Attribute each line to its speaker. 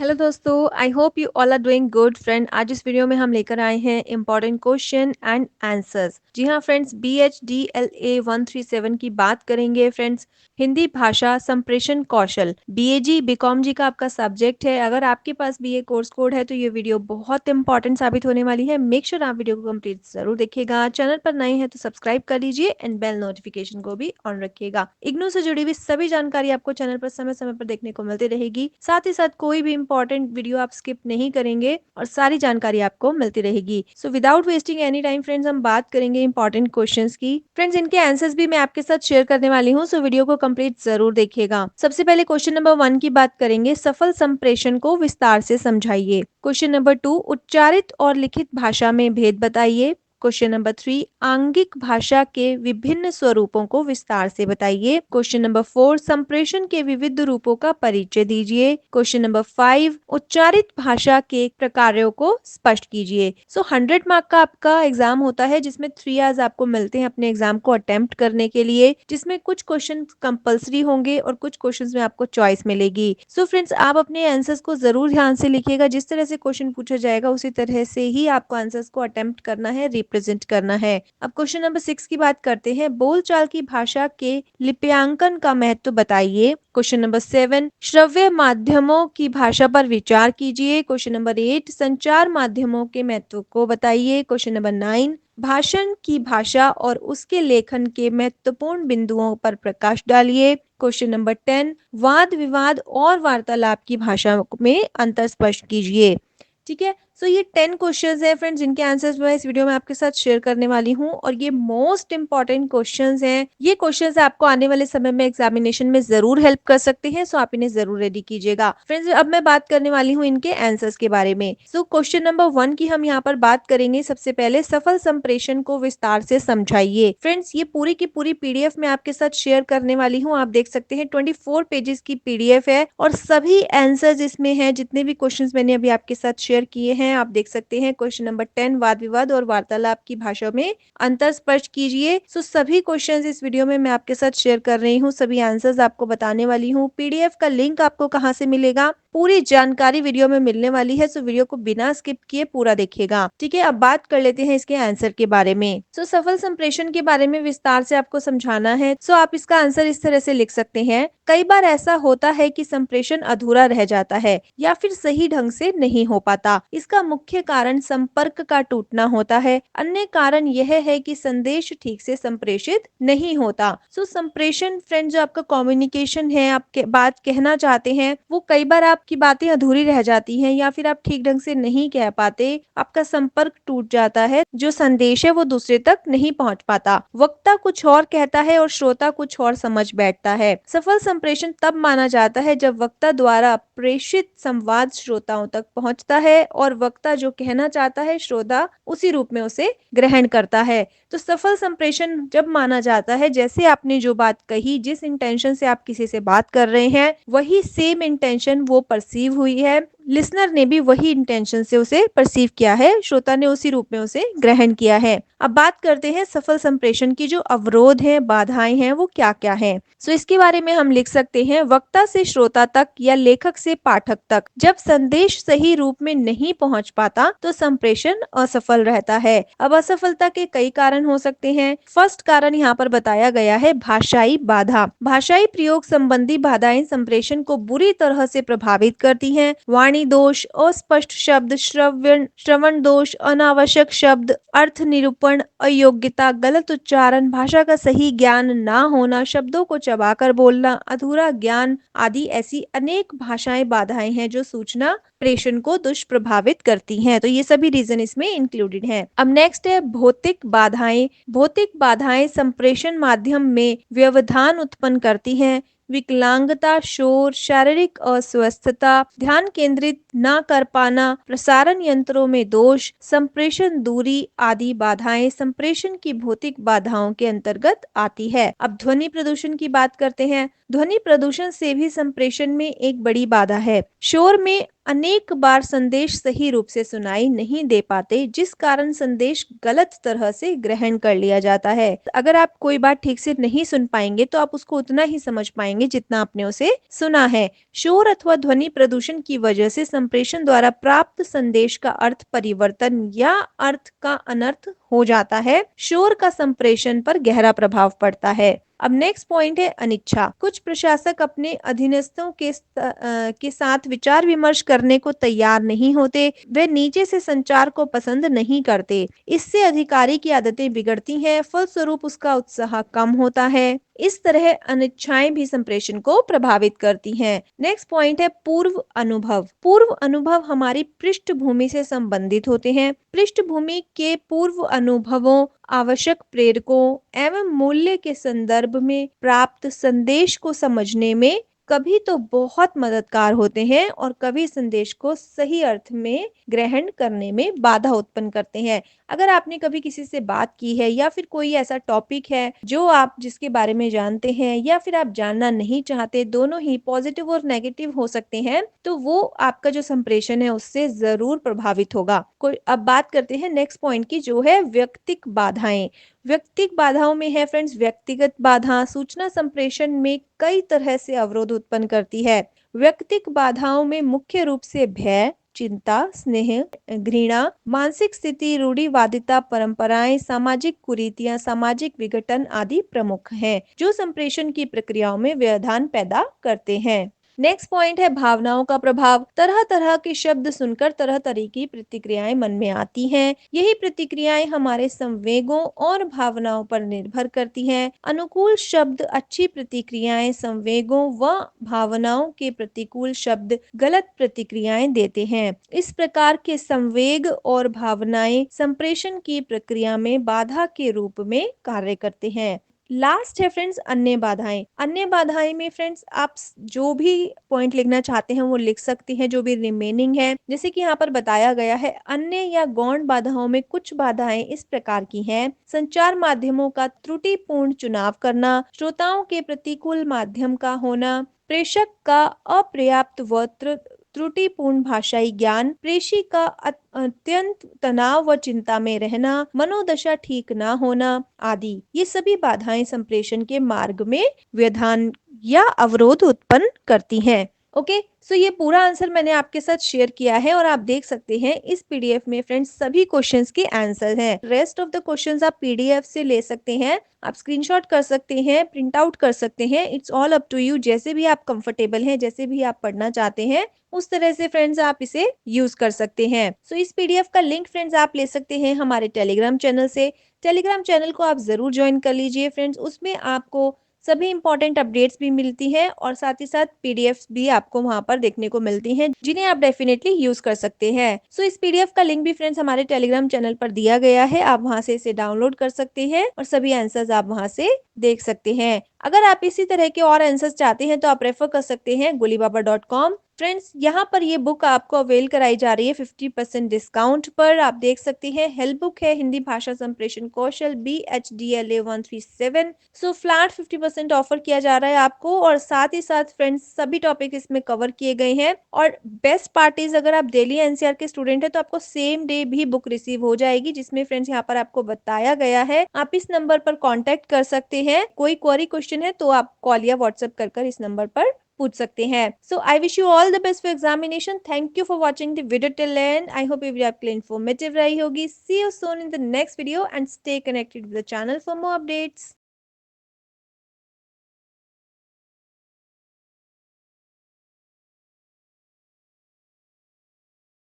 Speaker 1: Hello दोस्तों, I hope you all are doing good friend. आज इस वीडियो में हम लेकर आए हैं इंपॉर्टेंट क्वेश्चन एंड आंसर्स। जी हाँ फ्रेंड्स, BHDLA 137 की बात करेंगे फ्रेंड्स। हिंदी भाषा संप्रेषण कौशल, BAG बीकॉम जी का आपका सब्जेक्ट है। अगर आपके पास भी ये कोर्स कोड है तो ये वीडियो बहुत इंपॉर्टेंट साबित होने वाली है। मेक श्योर आप वीडियो को कंप्लीट जरूर देखिएगा। चैनल पर नए हैं तो सब्सक्राइब कर लीजिए एंड बेल नोटिफिकेशन को भी ऑन रखिएगा। इग्नू से जुड़ी हुई सभी जानकारी आपको चैनल पर समय समय पर देखने को मिलती रहेगी। साथ ही साथ कोई भी इंपॉर्टेंट वीडियो आप स्किप नहीं करेंगे और सारी जानकारी आपको मिलती रहेगी। So without wasting any time friends, हम बात करेंगे इंपॉर्टेंट क्वेश्चंस की। फ्रेंड्स, इनके आंसर्स भी मैं आपके साथ शेयर करने वाली हूँ, सो वीडियो को कंप्लीट जरूर देखिएगा। सबसे पहले क्वेश्चन नंबर 1 की बात करेंगे, सफल संप्रेषण को विस्तार से समझाइए। क्वेश्चन नंबर 2, उच्चारित और लिखित भाषा में भेद बताइए। क्वेश्चन नंबर 3, आंगिक भाषा के विभिन्न स्वरूपों को विस्तार से बताइए। क्वेश्चन नंबर 4, संप्रेषण के विविध रूपों का परिचय दीजिए। क्वेश्चन नंबर 5, उच्चारित भाषा के प्रकारों को स्पष्ट कीजिए। सो 100 मार्क का आपका एग्जाम होता है, जिसमें 3 आवर्स आपको मिलते हैं अपने एग्जाम को अटेम्प्ट करने के लिए, जिसमें कुछ क्वेश्चन कंपलसरी होंगे और कुछ क्वेश्चन में आपको चॉइस मिलेगी। सो फ्रेंड्स, आप अपने आंसर्स को जरूर ध्यान से लिखिएगा। जिस तरह से क्वेश्चन पूछा जाएगा उसी तरह से ही आपको आंसर्स को अटेम्प्ट करना है, रिप्रेजेंट करना है। अब क्वेश्चन नंबर 6 की बात करते हैं, बोलचाल की भाषा के लिप्यांकन का महत्व बताइए। क्वेश्चन नंबर 7, श्रव्य माध्यमों की भाषा पर विचार कीजिए। क्वेश्चन नंबर 8, संचार माध्यमों के महत्व को बताइए। क्वेश्चन नंबर 9, भाषण की भाषा और उसके लेखन के महत्वपूर्ण बिंदुओं पर प्रकाश डालिए। क्वेश्चन नंबर 10, वाद विवाद और वार्तालाप की भाषा में अंतर स्पष्ट कीजिए। ठीक है, सो ये 10 क्वेश्चंस हैं फ्रेंड्स, जिनके आंसर्स मैं इस वीडियो में आपके साथ शेयर करने वाली हूँ और ये मोस्ट इंपॉर्टेंट क्वेश्चंस हैं। ये क्वेश्चंस आपको आने वाले समय में एग्जामिनेशन में जरूर हेल्प कर सकते हैं, सो आप इन्हें जरूर रेडी कीजिएगा। फ्रेंड्स, अब मैं बात करने वाली हूँ इनके आंसर्स के बारे में। सो क्वेश्चन नंबर 1 की हम यहाँ पर बात करेंगे। सबसे पहले, सफल संप्रेषण को विस्तार से समझाइए। फ्रेंड्स, ये पूरी की पूरी पीडीएफ मैं आपके साथ शेयर करने वाली हूँ। आप देख सकते हैं 24 पेजेस की पीडीएफ है और सभी आंसर्स इसमें हैं। जितने भी क्वेश्चंस मैंने अभी आपके साथ शेयर किए हैं, आप देख सकते हैं। क्वेश्चन नंबर 10, वाद विवाद और वार्तालाप की भाषा में अंतर स्पष्ट कीजिए। सो सभी क्वेश्चंस इस वीडियो में मैं आपके साथ शेयर कर रही हूँ, सभी आंसर्स आपको बताने वाली हूँ। पीडीएफ का लिंक आपको कहाँ से मिलेगा, पूरी जानकारी वीडियो में मिलने वाली है, सो वीडियो को बिना स्किप किए पूरा देखिएगा। ठीक है, अब बात कर लेते हैं इसके आंसर के बारे में। सो सफल संप्रेषण के बारे में विस्तार से आपको समझाना है, सो आप इसका आंसर इस तरह से लिख सकते हैं। कई बार ऐसा होता है कि संप्रेषण अधूरा रह जाता है या फिर सही ढंग से नहीं हो पाता। इसका मुख्य कारण संपर्क का टूटना होता है। अन्य कारण यह है कि संदेश ठीक से संप्रेषित नहीं होता। सो संप्रेषण फ्रेंड, जो आपका कम्युनिकेशन है, आप बात कहना चाहते हैं, वो कई बार आपकी बातें अधूरी रह जाती हैं या फिर आप ठीक ढंग से नहीं कह पाते, आपका संपर्क टूट जाता है, जो संदेश है वो दूसरे तक नहीं पहुंच पाता। वक्ता कुछ और कहता है और श्रोता कुछ और समझ बैठता है। सफल संप्रेषण तब माना जाता है जब वक्ता द्वारा प्रेषित संवाद श्रोताओं तक पहुंचता है और वक्ता जो कहना चाहता है, श्रोता उसी रूप में उसे ग्रहण करता है। तो सफल संप्रेषण जब माना जाता है, जैसे आपने जो बात कही, जिस इंटेंशन से आप किसी से बात कर रहे हैं, वही सेम इंटेंशन वो परसीव हुई है, लिसनर ने भी वही इंटेंशन से उसे परसीव किया है, श्रोता ने उसी रूप में उसे ग्रहण किया है। अब बात करते हैं सफल संप्रेषण की जो अवरोध है, बाधाएं हैं, वो क्या क्या हैं। सो इसके बारे में हम लिख सकते हैं, वक्ता से श्रोता तक या लेखक से पाठक तक जब संदेश सही रूप में नहीं पहुंच पाता तो संप्रेषण असफल रहता है। अब असफलता के कई कारण हो सकते हैं। फर्स्ट कारण यहाँ पर बताया गया है, भाषाई बाधा। भाषाई प्रयोग संबंधी बाधाएं संप्रेषण को बुरी तरह से प्रभावित करती हैं। वाणी दोष, अस्पष्ट शब्द, श्रवण दोष, अनावश्यक शब्द, अर्थ निरूपण, अयोग्यता, गलत उच्चारण, भाषा का सही ज्ञान ना होना, शब्दों को चबाकर बोलना, अधूरा ज्ञान आदि ऐसी अनेक भाषाएं बाधाएं हैं जो सूचना प्रेषण को दुष्प्रभावित करती हैं। तो ये सभी रीजन इसमें इंक्लूडेड हैं। अब नेक्स्ट है भौतिक बाधाएं। भौतिक बाधाएं संप्रेषण माध्यम में व्यवधान उत्पन्न करती हैं। विकलांगता, शोर, शारीरिक अस्वस्थता, ध्यान केंद्रित न कर पाना, प्रसारण यंत्रों में दोष, संप्रेषण दूरी आदि बाधाएं संप्रेषण की भौतिक बाधाओं के अंतर्गत आती है। अब ध्वनि प्रदूषण की बात करते हैं। ध्वनि प्रदूषण से भी संप्रेषण में एक बड़ी बाधा है। शोर में अनेक बार संदेश सही रूप से सुनाई नहीं दे पाते, जिस कारण संदेश गलत तरह से ग्रहण कर लिया जाता है। अगर आप कोई बात ठीक से नहीं सुन पाएंगे तो आप उसको उतना ही समझ पाएंगे जितना आपने उसे सुना है। शोर अथवा ध्वनि प्रदूषण की वजह से संप्रेषण द्वारा प्राप्त संदेश का अर्थ परिवर्तन या अर्थ का अनर्थ हो जाता है। शोर का संप्रेषण पर गहरा प्रभाव पड़ता है। अब नेक्स्ट पॉइंट है अनिच्छा। कुछ प्रशासक अपने अधीनस्थों के साथ विचार विमर्श करने को तैयार नहीं होते। वे नीचे से संचार को पसंद नहीं करते। इससे अधिकारी की आदतें बिगड़ती हैं, फलस्वरूप उसका उत्साह कम होता है। इस तरह अनिच्छाएं भी संप्रेषण को प्रभावित करती हैं। नेक्स्ट पॉइंट है पूर्व अनुभव। पूर्व अनुभव हमारी पृष्ठभूमि से संबंधित होते हैं। पृष्ठभूमि के पूर्व अनुभवों, आवश्यक प्रेरकों एवं मूल्य के संदर्भ में प्राप्त संदेश को समझने में कभी तो बहुत मददगार होते हैं और कभी संदेश को सही अर्थ में ग्रहण करने में बाधा उत्पन्न करते हैं। अगर आपने कभी किसी से बात की है या फिर कोई ऐसा टॉपिक है जो आप जिसके बारे में जानते हैं या फिर आप जानना नहीं चाहते, दोनों ही पॉजिटिव और नेगेटिव हो सकते हैं, तो वो आपका जो संप्रेषण है उससे जरूर प्रभावित होगा। कोई अब बात करते हैं नेक्स्ट पॉइंट की, जो है व्यक्तिक बाधाएं। व्यक्तिक बाधाओं में है फ्रेंड्स व्यक्तिगत बाधा सूचना संप्रेषण में कई तरह से अवरोध उत्पन्न करती है। व्यक्तिक बाधाओं में मुख्य रूप से भय, चिंता, स्नेह, घृणा, मानसिक स्थिति, रूढ़िवादिता, परंपराएं, सामाजिक कुरीतियां, सामाजिक विघटन आदि प्रमुख हैं, जो संप्रेषण की प्रक्रियाओं में व्यवधान पैदा करते हैं। नेक्स्ट पॉइंट है भावनाओं का प्रभाव। तरह तरह के शब्द सुनकर तरह तरह की प्रतिक्रियाएं मन में आती हैं। यही प्रतिक्रियाएं हमारे संवेगों और भावनाओं पर निर्भर करती हैं। अनुकूल शब्द अच्छी प्रतिक्रियाएं, संवेगों व भावनाओं के प्रतिकूल शब्द गलत प्रतिक्रियाएं देते हैं। इस प्रकार के संवेग और भावनाएं संप्रेषण की प्रक्रिया में बाधा के रूप में कार्य करते हैं। लास्ट है फ्रेंड्स अन्य बाधाएं। अन्य बाधाएं में फ्रेंड्स आप जो भी पॉइंट लिखना चाहते हैं वो लिख सकते हैं, जो भी रिमेनिंग है। जैसे कि यहाँ पर बताया गया है, अन्य या गौण बाधाओं में कुछ बाधाएं इस प्रकार की हैं। संचार माध्यमों का त्रुटिपूर्ण चुनाव करना, श्रोताओं के प्रतिकूल माध्यम का होना, प्रेषक का अपर्याप्त व त्रुटिपूर्ण भाषाई ज्ञान, प्रेषी का अत्यंत तनाव व चिंता में रहना, मनोदशा ठीक न होना आदि। ये सभी बाधाएं संप्रेषण के मार्ग में व्यवधान या अवरोध उत्पन्न करती हैं। ओके, सो ये पूरा आंसर मैंने आपके साथ शेयर किया है और आप देख सकते हैं इस पीडीएफ में फ्रेंड्स सभी क्वेश्चंस के आंसर हैं। रेस्ट ऑफ द क्वेश्चंस आप पीडीएफ से ले सकते हैं, आप स्क्रीनशॉट कर सकते हैं, प्रिंट आउट कर सकते हैं। It's all up to you, जैसे भी आप कंफर्टेबल हैं, जैसे भी आप पढ़ना चाहते हैं उस तरह से फ्रेंड्स आप इसे यूज कर सकते हैं। सो इस पीडीएफ का लिंक फ्रेंड्स आप ले सकते हैं हमारे टेलीग्राम चैनल से। टेलीग्राम चैनल को आप जरूर ज्वाइन कर लीजिए फ्रेंड्स, उसमें आपको सभी इंपॉर्टेंट अपडेट्स भी मिलती हैं और साथ ही साथ पीडीएफ्स भी आपको वहां पर देखने को मिलती हैं, जिन्हें आप डेफिनेटली यूज कर सकते हैं। सो इस पीडीएफ का लिंक भी फ्रेंड्स हमारे टेलीग्राम चैनल पर दिया गया है, आप वहां से इसे डाउनलोड कर सकते हैं और सभी आंसर्स आप वहां से देख सकते हैं। अगर आप इसी तरह के और आंसर्स चाहते हैं तो आप रेफर कर सकते हैं golibaba.com। फ्रेंड्स यहाँ पर ये बुक आपको अवेल कराई जा रही है 50% डिस्काउंट पर। आप देख सकते हैं हेल्प बुक है हिंदी भाषा संप्रेषण कौशल BHDLA 137। सो फ्लैट 50% ऑफर किया जा रहा है आपको और साथ ही साथ फ्रेंड्स सभी टॉपिक इसमें कवर किए गए हैं। और बेस्ट पार्ट इज, अगर आप दिल्ली एनसीआर के स्टूडेंट है तो आपको सेम डे भी बुक रिसीव हो जाएगी, जिसमें फ्रेंड्स यहाँ पर आपको बताया गया है। आप इस नंबर पर कॉन्टेक्ट कर सकते हैं, कोई क्वेरी क्वेश्चन है तो आप कॉल या व्हाट्सएप कर इस नंबर पर पूछ सकते हैं। So I wish you all the best for examination. Thank you for watching the video till end. I hope ये वीडियो आपके लिए इन्फॉर्मेटिव रही होगी। See you soon in the next video and stay connected with the channel for more updates.